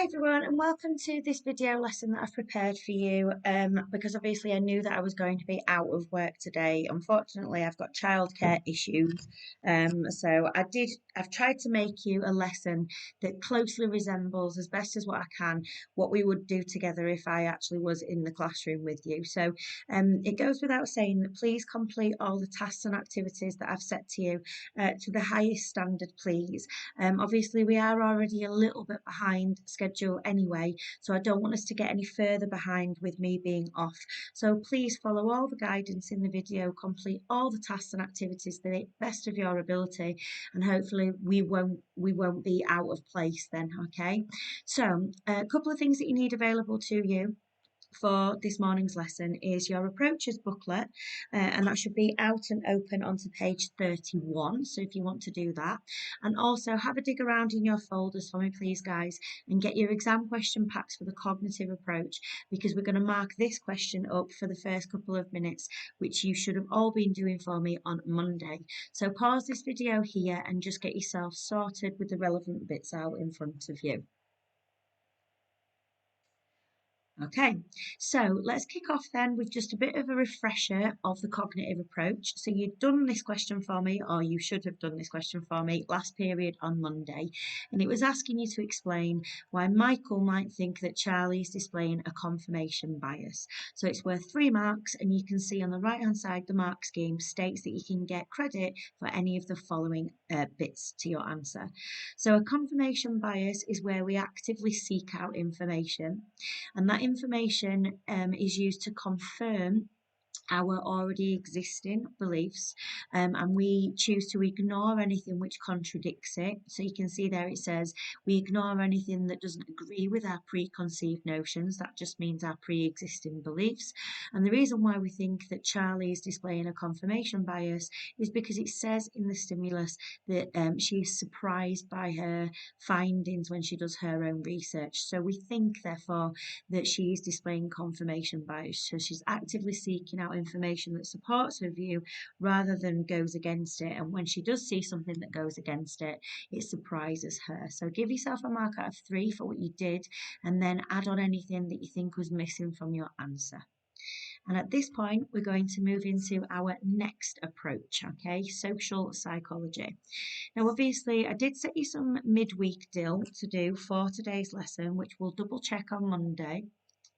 Hi everyone, and welcome to this video lesson that I've prepared for you because obviously I knew that I was going to be out of work today. Unfortunately, I've got childcare issues. I've tried to make you a lesson that closely resembles, as best as what I can, what we would do together if I actually was in the classroom with you. It goes without saying that please complete all the tasks and activities that I've set to you to the highest standard, please. Obviously, we are already a little bit behind schedule anyway, so I don't want us to get any further behind with me being off. So please follow all the guidance in the video, complete all the tasks and activities to the best of your ability, and hopefully we won't be out of place then. Okay, so a couple of things that you need available to you for this morning's lesson is your approaches booklet, and that should be out and open onto page 31, so if you want to do that, and also have a dig around in your folders for me please guys, and get your exam question packs for the cognitive approach, because we're going to mark this question up for the first couple of minutes, which you should have all been doing for me on Monday. So pause this video here and just get yourself sorted with the relevant bits out in front of you. Okay, so let's kick off then with just a bit of a refresher of the cognitive approach. So you've done this question for me, or you should have done this question for me last period on Monday, and it was asking you to explain why Michael might think that Charlie is displaying a confirmation bias. So it's worth 3 marks, and you can see on the right hand side the mark scheme states that you can get credit for any of the following bits to your answer. So a confirmation bias is where we actively seek out information, and that information is used to confirm our already existing beliefs, and we choose to ignore anything which contradicts it. So you can see there it says we ignore anything that doesn't agree with our preconceived notions. That just means our pre-existing beliefs. And the reason why we think that Charlie is displaying a confirmation bias is because it says in the stimulus that she is surprised by her findings when she does her own research. So we think therefore that she is displaying confirmation bias. So she's actively seeking out information that supports her view rather than goes against it. And when she does see something that goes against it, it surprises her. So give yourself a mark out of 3 for what you did, and then add on anything that you think was missing from your answer. And at this point, we're going to move into our next approach, okay, social psychology. Now, obviously, I did set you some midweek drill to do for today's lesson, which we'll double check on Monday.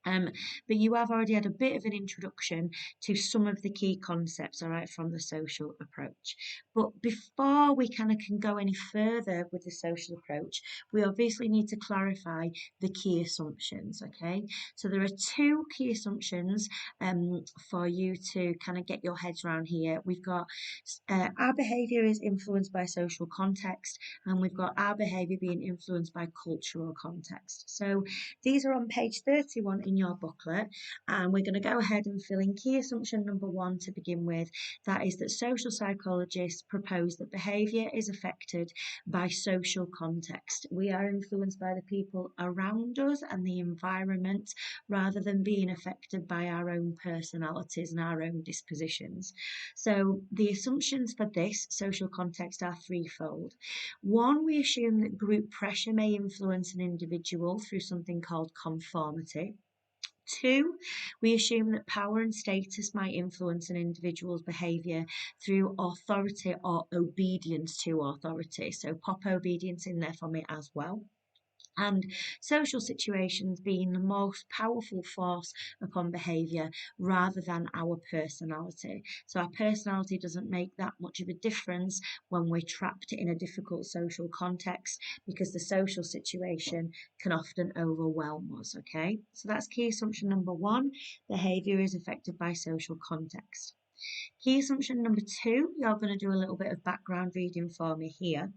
But you have already had a bit of an introduction to some of the key concepts, all right, from the social approach. But before we can go any further with the social approach, we obviously need to clarify the key assumptions, okay? So there are 2 key assumptions for you to kind of get your heads around here. We've got our behaviour is influenced by social context, and we've got our behaviour being influenced by cultural context. So these are on page 31 in your booklet, and we're going to go ahead and fill in key assumption number 1 to begin with. That is that social psychologists propose that behaviour is affected by social context. We are influenced by the people around us and the environment rather than being affected by our own personalities and our own dispositions. So the assumptions for this social context are threefold. 1, we assume that group pressure may influence an individual through something called conformity. 2, we assume that power and status might influence an individual's behaviour through authority or obedience to authority. So pop obedience in there for me as well. And social situations being the most powerful force upon behaviour rather than our personality. So our personality doesn't make that much of a difference when we're trapped in a difficult social context, because the social situation can often overwhelm us, okay? So that's key assumption number 1, behaviour is affected by social context. Key assumption number 2, you're going to do a little bit of background reading for me here,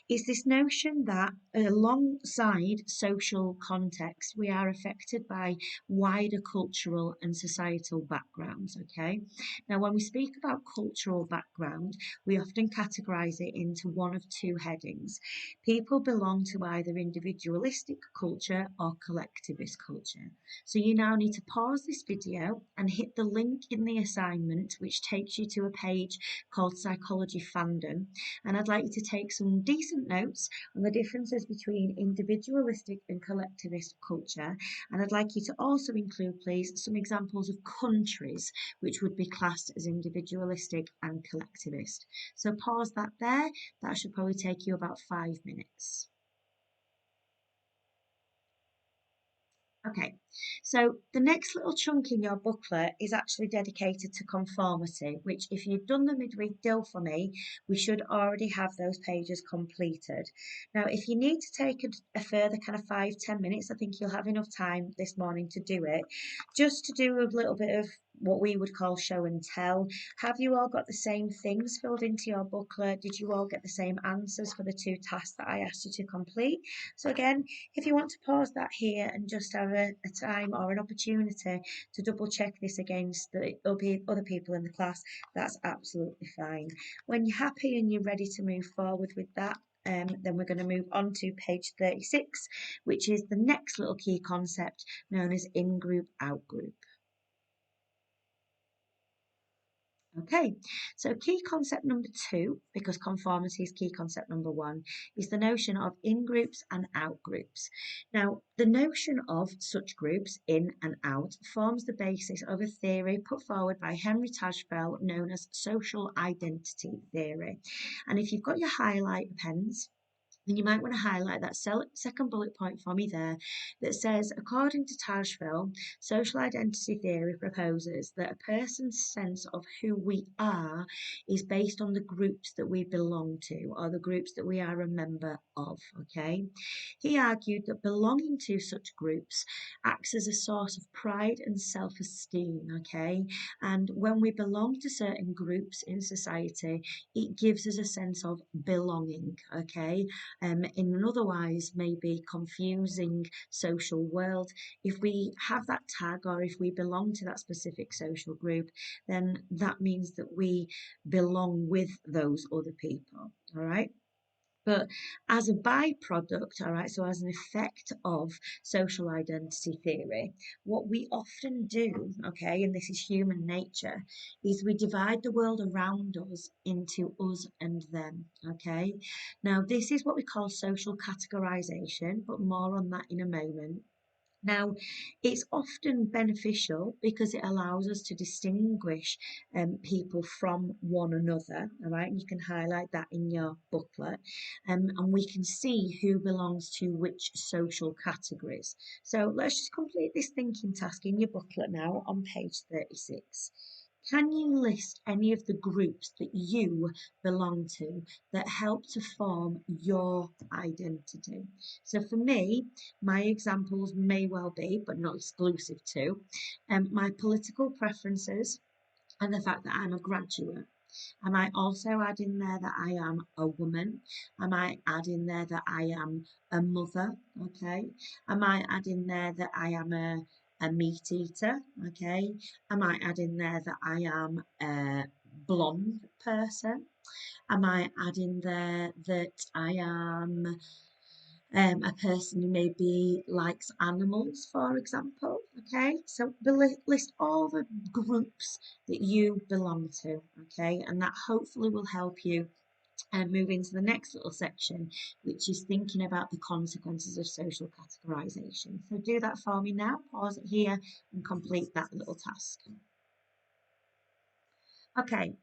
is this notion that alongside social context, we are affected by wider cultural and societal backgrounds, okay? Now, when we speak about cultural background, we often categorise it into one of 2 headings. People belong to either individualistic culture or collectivist culture. So you now need to pause this video and hit the link in the assignment, which takes takes you to a page called Psychology Fandom, and I'd like you to take some decent notes on the differences between individualistic and collectivist culture, and I'd like you to also include, please, some examples of countries which would be classed as individualistic and collectivist. So pause that there. That should probably take you about 5 minutes. Okay, so the next little chunk in your booklet is actually dedicated to conformity, which if you've done the midweek deal for me, we should already have those pages completed. Now, if you need to take a further kind of 5-10 minutes, I think you'll have enough time this morning to do it, just to do a little bit of what we would call show and tell. Have you all got the same things filled into your booklet? Did you all get the same answers for the 2 tasks that I asked you to complete? So again, if you want to pause that here and just have a time or an opportunity to double check this against the other people in the class, that's absolutely fine. When you're happy and you're ready to move forward with that, then we're going to move on to page 36, which is the next little key concept known as in-group, out-group. Okay, so key concept number 2, because conformity is key concept number 1, is the notion of in-groups and out-groups. Now, the notion of such groups, in and out, forms the basis of a theory put forward by Henry Tajfel known as social identity theory. And if you've got your highlight pens, then you might want to highlight that second bullet point for me there that says, according to Tajfel, social identity theory proposes that a person's sense of who we are is based on the groups that we belong to or the groups that we are a member of, okay? He argued that belonging to such groups acts as a source of pride and self-esteem, okay? And when we belong to certain groups in society, it gives us a sense of belonging, okay? In an otherwise maybe confusing social world, if we have that tag or if we belong to that specific social group, then that means that we belong with those other people, all right? But as a byproduct, all right, so as an effect of social identity theory, what we often do, okay, and this is human nature, is we divide the world around us into us and them, okay? Now, this is what we call social categorisation, but more on that in a moment. Now, it's often beneficial because it allows us to distinguish people from one another, all right? And you can highlight that in your booklet, and we can see who belongs to which social categories. So let's just complete this thinking task in your booklet now on page 36. Can you list any of the groups that you belong to that help to form your identity? So for me, my examples may well be, but not exclusive to, my political preferences and the fact that I'm a graduate. I might also add in there that I am a woman. I might add in there that I am a mother, okay? I might add in there that I am a meat eater, okay? I might add in there that I am a blonde person. I might add in there that I am a person who maybe likes animals, for example. Okay, so list all the groups that you belong to. Okay, and that hopefully will help you move into the next little section, which is thinking about the consequences of social categorisation. So do that for me now. Pause it here and complete that little task. Okay,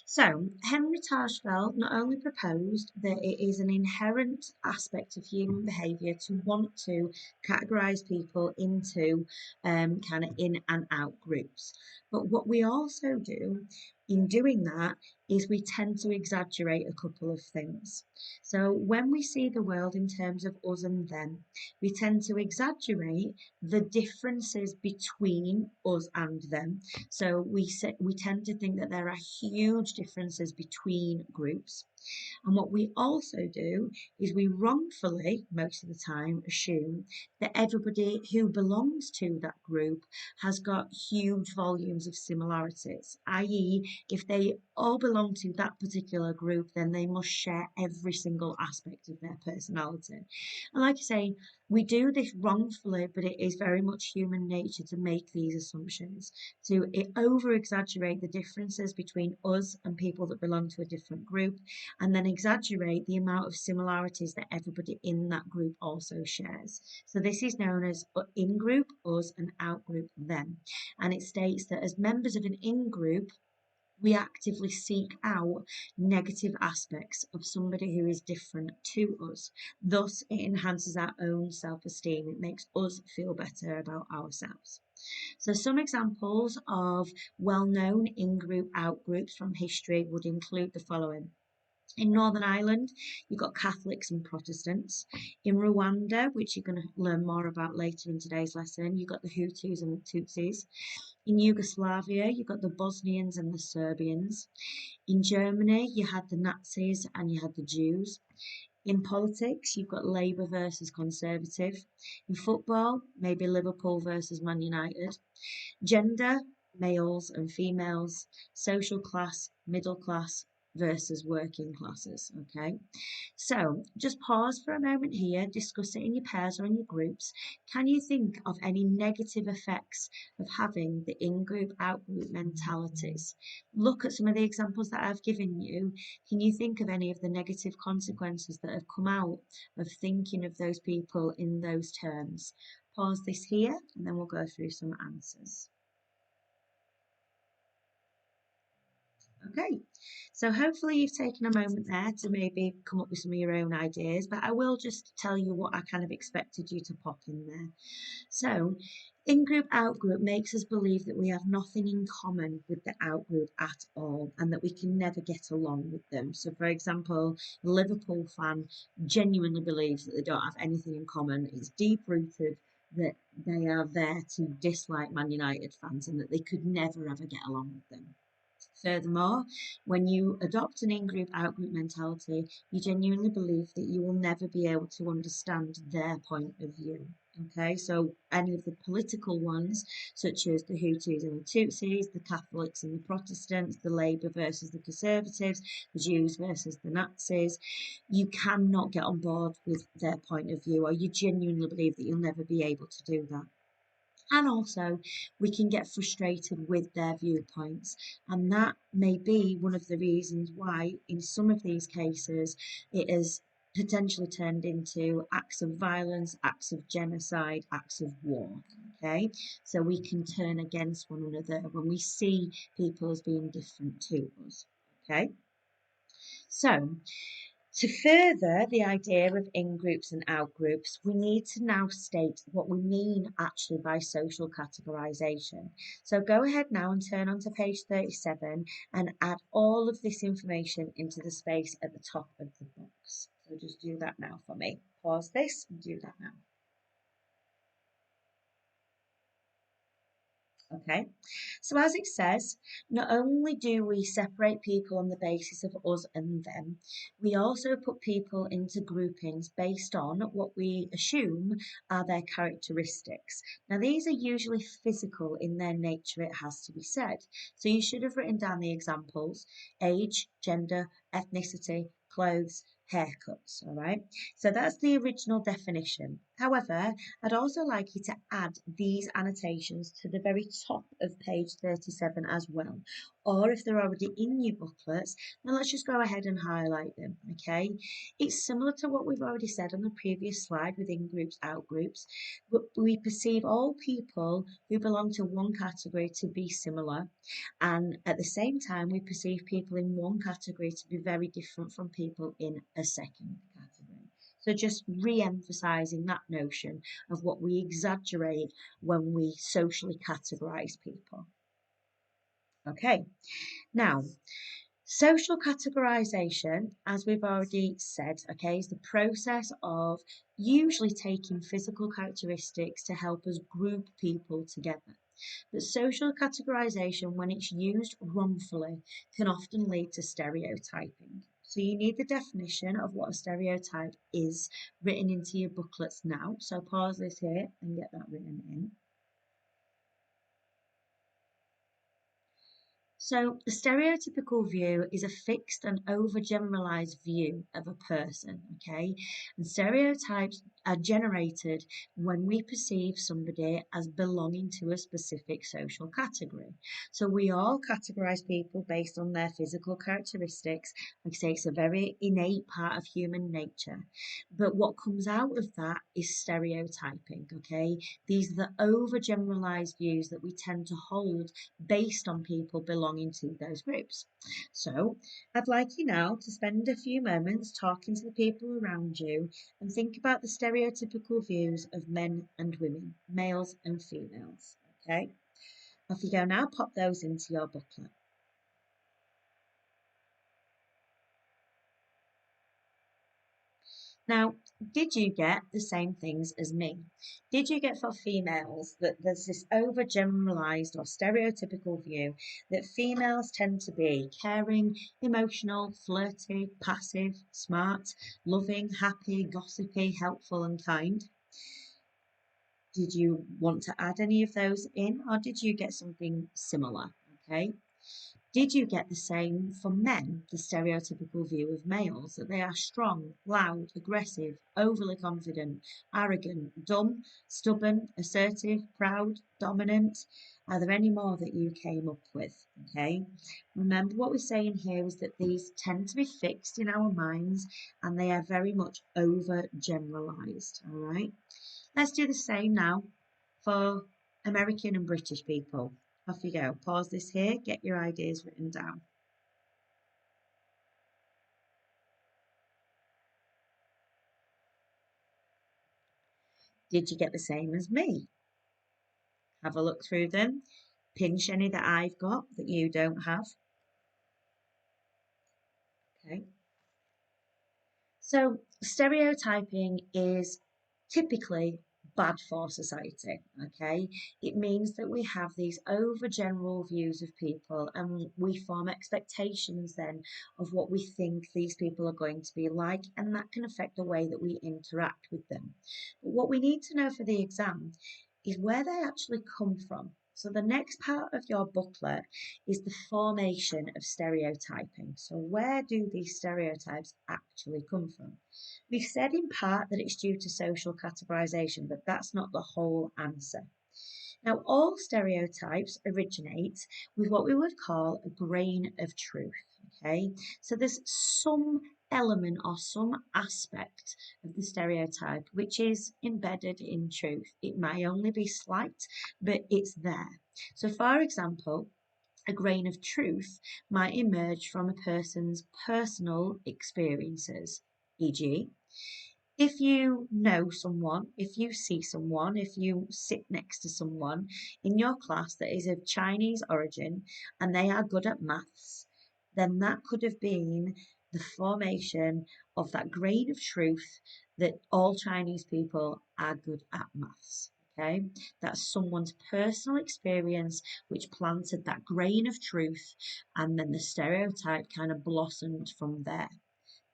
so Henry Tajfel not only proposed that it is an inherent aspect of human behaviour to want to categorise people into kind of in and out groups, but what we also do in doing that is we tend to exaggerate a couple of things. So when we see the world in terms of us and them, we tend to exaggerate the differences between us and them. So we tend to think that there are huge differences between groups. And what we also do is we wrongfully, most of the time, assume that everybody who belongs to that group has got huge volumes of similarities, i.e., if they all belong belong to that particular group, then they must share every single aspect of their personality. And like I say, we do this wrongfully, but it is very much human nature to make these assumptions, to over exaggerate the differences between us and people that belong to a different group, and then exaggerate the amount of similarities that everybody in that group also shares. So this is known as in-group us and out-group them. And it states that as members of an in-group, we actively seek out negative aspects of somebody who is different to us. Thus, it enhances our own self-esteem. It makes us feel better about ourselves. So some examples of well-known in-group, out-groups from history would include the following. In Northern Ireland, you've got Catholics and Protestants. In Rwanda, which you're going to learn more about later in today's lesson, you've got the Hutus and the Tutsis. In Yugoslavia, you've got the Bosnians and the Serbians. In Germany, you had the Nazis and you had the Jews. In politics, you've got Labour versus Conservative. In football, maybe Liverpool versus Man United. Gender, males and females. Social class, middle class versus working classes, okay? So just pause for a moment here, discuss it in your pairs or in your groups. Can you think of any negative effects of having the in-group, out-group mentalities? Look at some of the examples that I've given you. Can you think of any of the negative consequences that have come out of thinking of those people in those terms? Pause this here and then we'll go through some answers. Okay, so hopefully you've taken a moment there to maybe come up with some of your own ideas, but I will just tell you what I kind of expected you to pop in there. So, in-group, out-group makes us believe that we have nothing in common with the out-group at all and that we can never get along with them. So, for example, a Liverpool fan genuinely believes that they don't have anything in common. It's deep-rooted that they are there to dislike Man United fans and that they could never ever get along with them. Furthermore, when you adopt an in-group, out-group mentality, you genuinely believe that you will never be able to understand their point of view. Okay, so any of the political ones, such as the Hutus and the Tutsis, the Catholics and the Protestants, the Labour versus the Conservatives, the Jews versus the Nazis, you cannot get on board with their point of view, or you genuinely believe that you'll never be able to do that. And also, we can get frustrated with their viewpoints, and that may be one of the reasons why, in some of these cases, it has potentially turned into acts of violence, acts of genocide, acts of war. Okay, so we can turn against one another when we see people as being different to us. Okay, so to further the idea of in-groups and out-groups, we need to now state what we mean actually by social categorisation. So go ahead now and turn onto page 37 and add all of this information into the space at the top of the box. So just do that now for me. Pause this and do that now. Okay, so as it says, not only do we separate people on the basis of us and them, we also put people into groupings based on what we assume are their characteristics. Now, these are usually physical in their nature, it has to be said. So you should have written down the examples: age, gender, ethnicity, clothes, haircuts, all right? So that's the original definition. However, I'd also like you to add these annotations to the very top of page 37 as well. Or if they're already in your booklets, then let's just go ahead and highlight them, okay? It's similar to what we've already said on the previous slide with in-groups, out-groups, but we perceive all people who belong to one category to be similar, and at the same time we perceive people in one category to be very different from people in a second category. So just re-emphasising that notion of what we exaggerate when we socially categorise people. Okay, now social categorisation, as we've already said, okay, is the process of usually taking physical characteristics to help us group people together. But social categorisation, when it's used wrongfully, can often lead to stereotyping. So you need the definition of what a stereotype is written into your booklets now. So pause this here and get that written in. So, a stereotypical view is a fixed and overgeneralized view of a person, okay? And stereotypes are generated when we perceive somebody as belonging to a specific social category. So, we all categorize people based on their physical characteristics. Like I say, it's a very innate part of human nature. But what comes out of that is stereotyping, okay? These are the overgeneralized views that we tend to hold based on people belonging to those groups. So I'd like you now to spend a few moments talking to the people around you and think about the stereotypical views of men and women, males and females. Okay, off you go now, pop those into your booklet. Now, did you get the same things as me? Did you get for females that there's this overgeneralized or stereotypical view that females tend to be caring, emotional, flirty, passive, smart, loving, happy, gossipy, helpful, and kind? Did you want to add any of those in, or did you get something similar? Okay. Did you get the same for men, the stereotypical view of males, that they are strong, loud, aggressive, overly confident, arrogant, dumb, stubborn, assertive, proud, dominant? Are there any more that you came up with? Okay. Remember what we're saying here is that these tend to be fixed in our minds and they are very much over generalized. All right. Let's do the same now for American and British people. Off you go. Pause this here, get your ideas written down. Did you get the same as me? Have a look through them. Pinch any that I've got that you don't have. Okay. So, stereotyping is typically bad for society. Okay, it means that we have these overgeneral views of people and we form expectations then of what we think these people are going to be like, and that can affect the way that we interact with them. But what we need to know for the exam is where they actually come from. So the next part of your booklet is the formation of stereotyping. So where do these stereotypes actually come from? We've said in part that it's due to social categorisation, but that's not the whole answer. Now, all stereotypes originate with what we would call a grain of truth. Okay, so there's some element or some aspect of the stereotype which is embedded in truth. It may only be slight, but it's there. So, for example, a grain of truth might emerge from a person's personal experiences, e.g., if you know someone, if you see someone, if you sit next to someone in your class that is of Chinese origin and they are good at maths, then that could have been the formation of that grain of truth that all Chinese people are good at maths. Okay, that's someone's personal experience which planted that grain of truth, and then the stereotype kind of blossomed from there.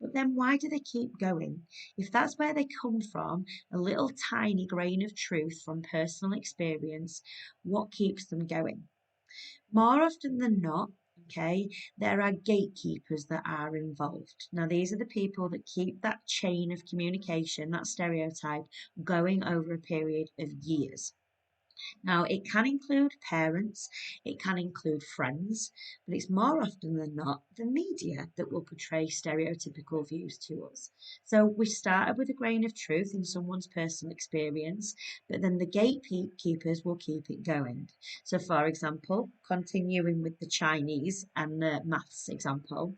But then why do they keep going? If that's where they come from, a little tiny grain of truth from personal experience, what keeps them going? More often than not, okay, there are gatekeepers that are involved. Now, these are the people that keep that chain of communication, that stereotype, going over a period of years. Now, it can include parents, it can include friends, but it's more often than not the media that will portray stereotypical views to us. So we started with a grain of truth in someone's personal experience, but then the gatekeepers will keep it going. So, for example, continuing with the Chinese and the maths example,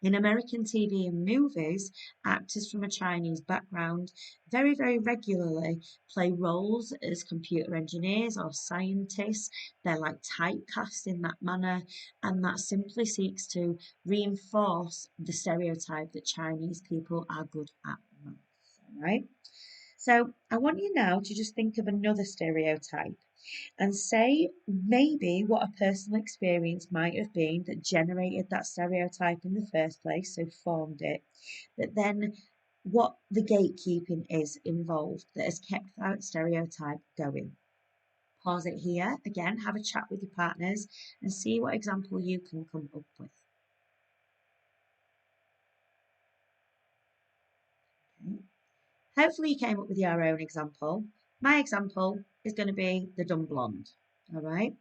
in American TV and movies, actors from a Chinese background very, very regularly play roles as computer engineers or scientists. They're like typecast in that manner, and that simply seeks to reinforce the stereotype that Chinese people are good at maths. All right. So I want you now to just think of another stereotype and say maybe what a personal experience might have been that generated that stereotype in the first place, so formed it, but then what the gatekeeping is involved that has kept that stereotype going. Pause it here. Again, have a chat with your partners and see what example you can come up with. Okay. Hopefully you came up with your own example. My example is going to be the dumb blonde. All right.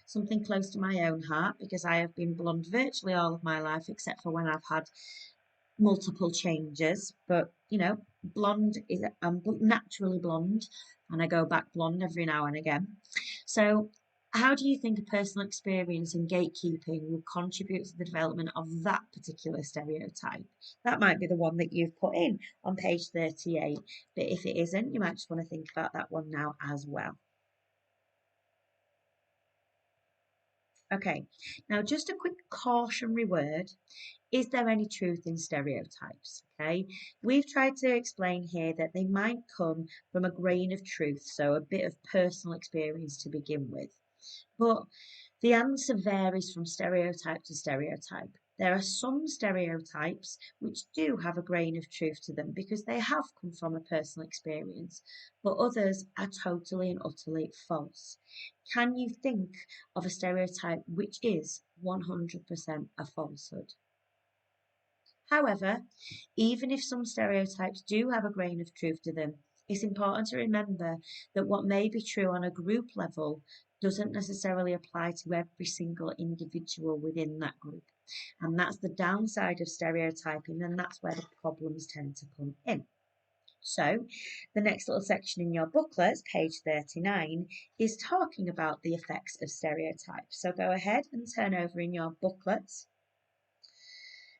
Something close to my own heart because I have been blonde virtually all of my life except for when I've had multiple changes. But you know, blonde is I'm naturally blonde and I go back blonde every now and again. So how do you think a personal experience in gatekeeping will contribute to the development of that particular stereotype? That might be the one that you've put in on page 38, but if it isn't, you might just want to think about that one now as well. Okay, now just a quick cautionary word. Is there any truth in stereotypes? Okay, we've tried to explain here that they might come from a grain of truth, so a bit of personal experience to begin with. But the answer varies from stereotype to stereotype. There are some stereotypes which do have a grain of truth to them because they have come from a personal experience, but others are totally and utterly false. Can you think of a stereotype which is 100% a falsehood? However, even if some stereotypes do have a grain of truth to them, it's important to remember that what may be true on a group level doesn't necessarily apply to every single individual within that group. And that's the downside of stereotyping, and that's where the problems tend to come in. So, the next little section in your booklet, page 39, is talking about the effects of stereotypes. So, go ahead and turn over in your booklet.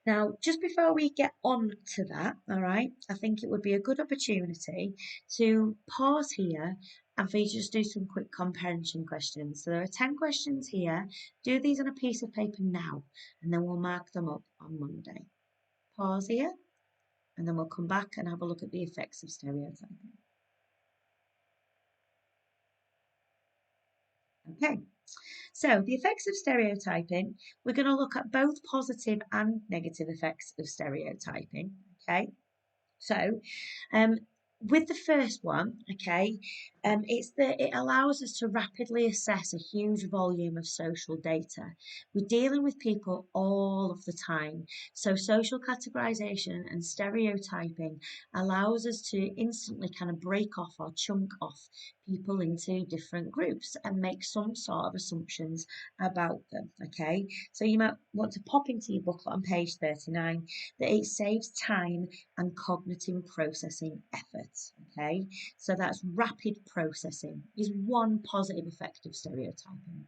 Now, just before we get on to that, all right, I think it would be a good opportunity to pause here and for you to just do some quick comprehension questions. So there are 10 questions here. Do these on a piece of paper now, and then we'll mark them up on Monday. Pause here, and then we'll come back and have a look at the effects of stereotyping. Okay. So the effects of stereotyping, we're going to look at both positive and negative effects of stereotyping. Okay. So, with the first one, okay, it's that it allows us to rapidly assess a huge volume of social data. We're dealing with people all of the time, so social categorization and stereotyping allows us to instantly kind of break off or chunk off people into different groups and make some sort of assumptions about them. Okay, so you might want to pop into your booklet on page 39 that it saves time and cognitive processing efforts. Okay, so that's rapid processing is one positive effect of stereotyping.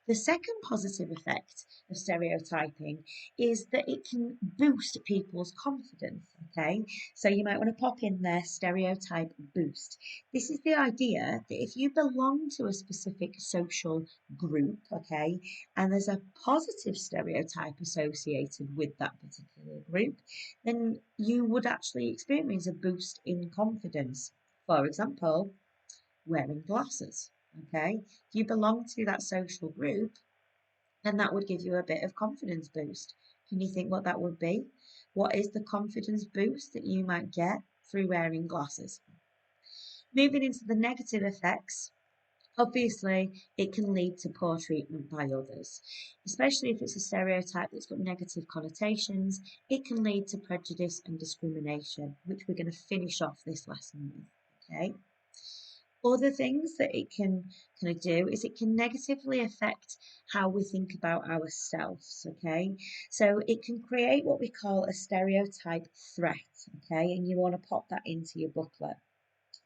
The second positive effect of stereotyping is that it can boost people's confidence. Okay, so you might want to pop in there stereotype boost. This is the idea that if you belong to a specific social group, okay, and there's a positive stereotype associated with that particular group, then you would actually experience a boost in confidence. For example, wearing glasses. Okay, if you belong to that social group, then that would give you a bit of confidence boost. Can you think what that would be? What is the confidence boost that you might get through wearing glasses? Moving into the negative effects, obviously it can lead to poor treatment by others, especially if it's a stereotype that's got negative connotations. It can lead to prejudice and discrimination, which we're going to finish off this lesson with. Okay. Other things that it can kind of do is it can negatively affect how we think about ourselves. Okay, so it can create what we call a stereotype threat. Okay, and you want to pop that into your booklet.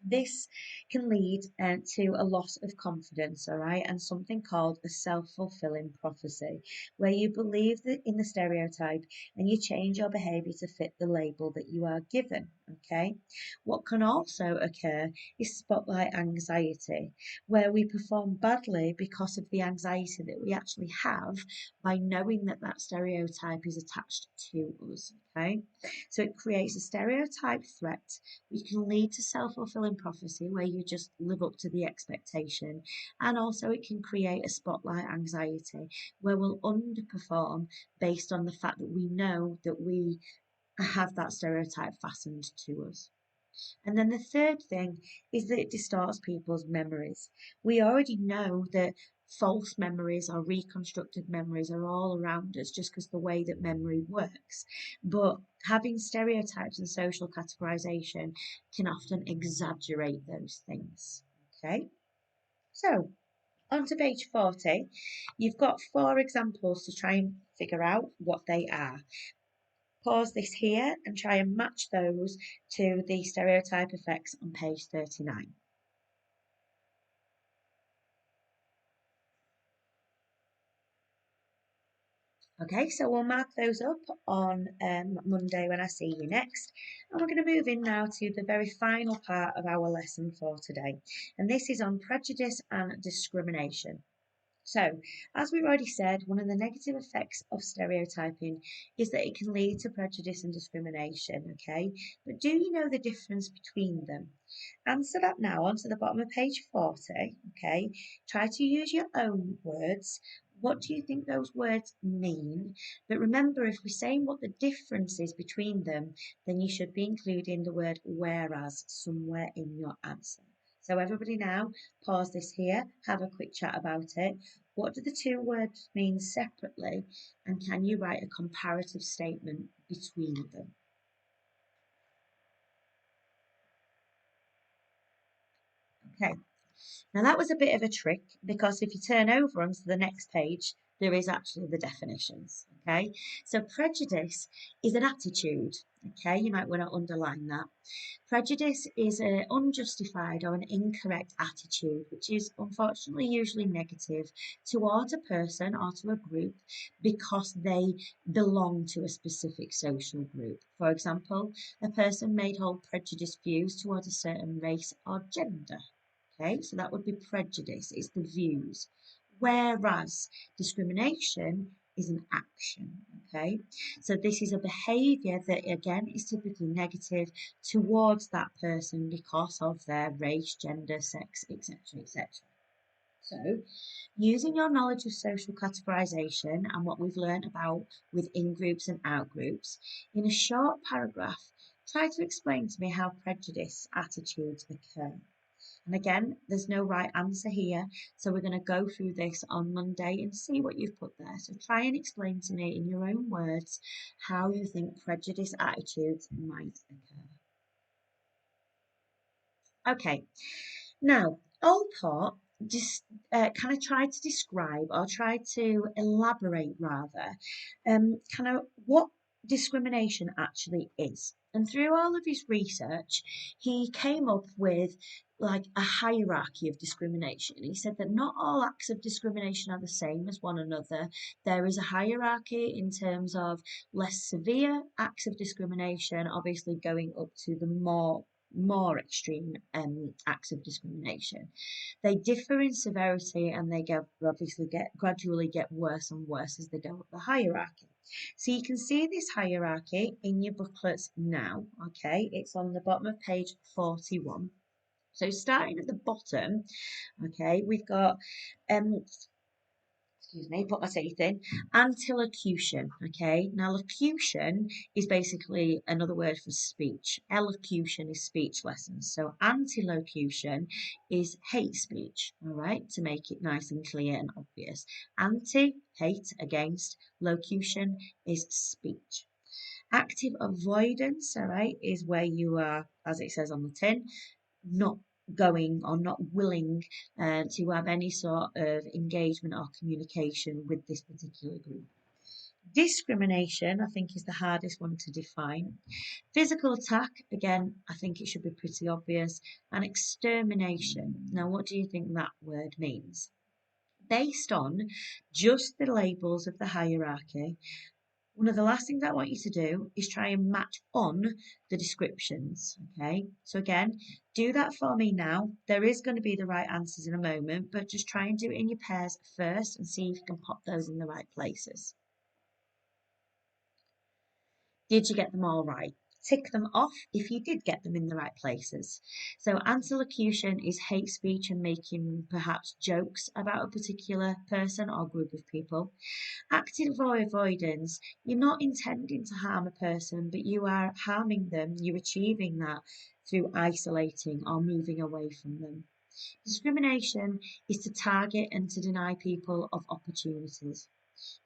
This can lead to a loss of confidence, all right, and something called a self-fulfilling prophecy, where you believe that in the stereotype and you change your behaviour to fit the label that you are given. Okay, what can also occur is spotlight anxiety, where we perform badly because of the anxiety that we actually have by knowing that that stereotype is attached to us. Okay, so it creates a stereotype threat which can lead to self-fulfilling prophecy where you just live up to the expectation, and also it can create a spotlight anxiety where we'll underperform based on the fact that we know that we have that stereotype fastened to us. And then the third thing is that it distorts people's memories. We already know that false memories or reconstructed memories are all around us just because the way that memory works. But having stereotypes and social categorization can often exaggerate those things. Okay, so on to page 40. You've got 4 examples to try and figure out what they are. Pause this here and try and match those to the stereotype effects on page 39. Okay, so we'll mark those up on Monday when I see you next. And we're going to move in now to the very final part of our lesson for today. And this is on prejudice and discrimination. So, as we've already said, one of the negative effects of stereotyping is that it can lead to prejudice and discrimination, okay? But do you know the difference between them? Answer that now onto the bottom of page 40, okay? Try to use your own words. What do you think those words mean? But remember, if we're saying what the difference is between them, then you should be including the word whereas somewhere in your answer. So everybody now, pause this here, have a quick chat about it. What do the two words mean separately? And can you write a comparative statement between them? Okay, now that was a bit of a trick because if you turn over onto the next page, there is actually the definitions. Okay, so prejudice is an attitude. Okay, you might want to underline that. Prejudice is an unjustified or an incorrect attitude, which is unfortunately usually negative towards a person or to a group because they belong to a specific social group. For example, a person may hold prejudiced views towards a certain race or gender. Okay, so that would be prejudice, it's the views. Whereas discrimination is an action. Okay, so this is a behaviour that again is typically negative towards that person because of their race, gender, sex, etc. etc. So, using your knowledge of social categorisation and what we've learned about with in groups and out groups, in a short paragraph, try to explain to me how prejudice attitudes occur. And again, there's no right answer here, so we're going to go through this on Monday and see what you've put there. So try and explain to me in your own words how you think prejudice attitudes might occur. Okay, now Allport just kind of tried to describe or tried to elaborate rather kind of what discrimination actually is. And through all of his research, he came up with like a hierarchy of discrimination. He said that not all acts of discrimination are the same as one another. There is a hierarchy in terms of less severe acts of discrimination, obviously going up to the more extreme acts of discrimination. They differ in severity and they obviously gradually get worse and worse as they go up the hierarchy. So you can see this hierarchy in your booklets now, okay? It's on the bottom of page 41. So starting at the bottom, okay, we've got excuse me, put my teeth in, antilocution, okay? Now, locution is basically another word for speech. Elocution is speech lessons. So, antilocution is hate speech, all right, to make it nice and clear and obvious. Anti, hate, against, locution is speech. Active avoidance, all right, is where you are, as it says on the tin, not going or not willing to have any sort of engagement or communication with this particular group. Discrimination, I think, is the hardest one to define. Physical attack, again, I think it should be pretty obvious. And extermination. Now, what do you think that word means? Based on just the labels of the hierarchy, one of the last things I want you to do is try and match on the descriptions, okay? So again, do that for me now. There is going to be the right answers in a moment, but just try and do it in your pairs first and see if you can pop those in the right places. Did you get them all right? Tick them off if you did get them in the right places. So antilocution is hate speech and making perhaps jokes about a particular person or group of people. Active avoidance, you're not intending to harm a person, but you are harming them, you're achieving that through isolating or moving away from them. Discrimination is to target and to deny people of opportunities.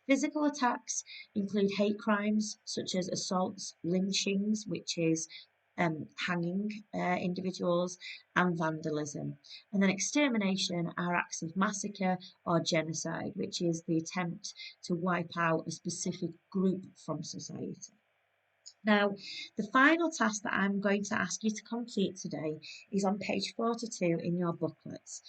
Physical attacks include hate crimes such as assaults, lynchings, which is hanging individuals, and vandalism. And then extermination are acts of massacre or genocide, which is the attempt to wipe out a specific group from society. Now, the final task that I'm going to ask you to complete today is on page 42 in your booklets.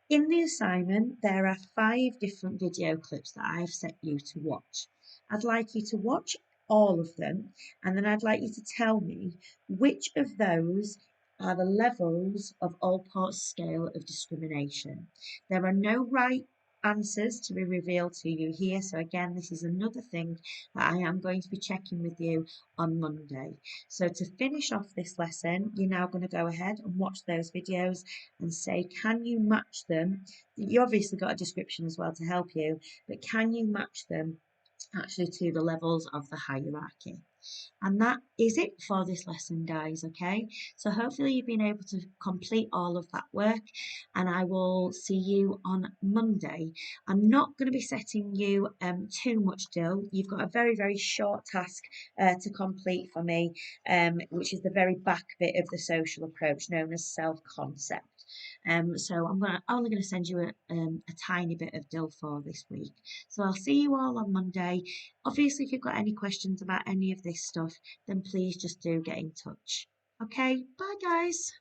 In the assignment, there are 5 different video clips that I have set you to watch. I'd like you to watch all of them, and then I'd like you to tell me which of those are the levels of Allport's scale of discrimination. There are no right answers to be revealed to you here, so again, this is another thing that I am going to be checking with you on Monday. So to finish off this lesson, you're now going to go ahead and watch those videos and say, can you match them? You obviously got a description as well to help you, but can you match them actually to the levels of the hierarchy? And that is it for this lesson, guys, okay? So hopefully you've been able to complete all of that work, and I will see you on Monday. I'm not going to be setting you too much, Dill. You've got a very, very short task to complete for me, which is the very back bit of the social approach known as self-concept. So I'm only going to send you a tiny bit of Dill for this week. So I'll see you all on Monday. Obviously, if you've got any questions about any of this stuff, then please just do get in touch. Okay, bye guys.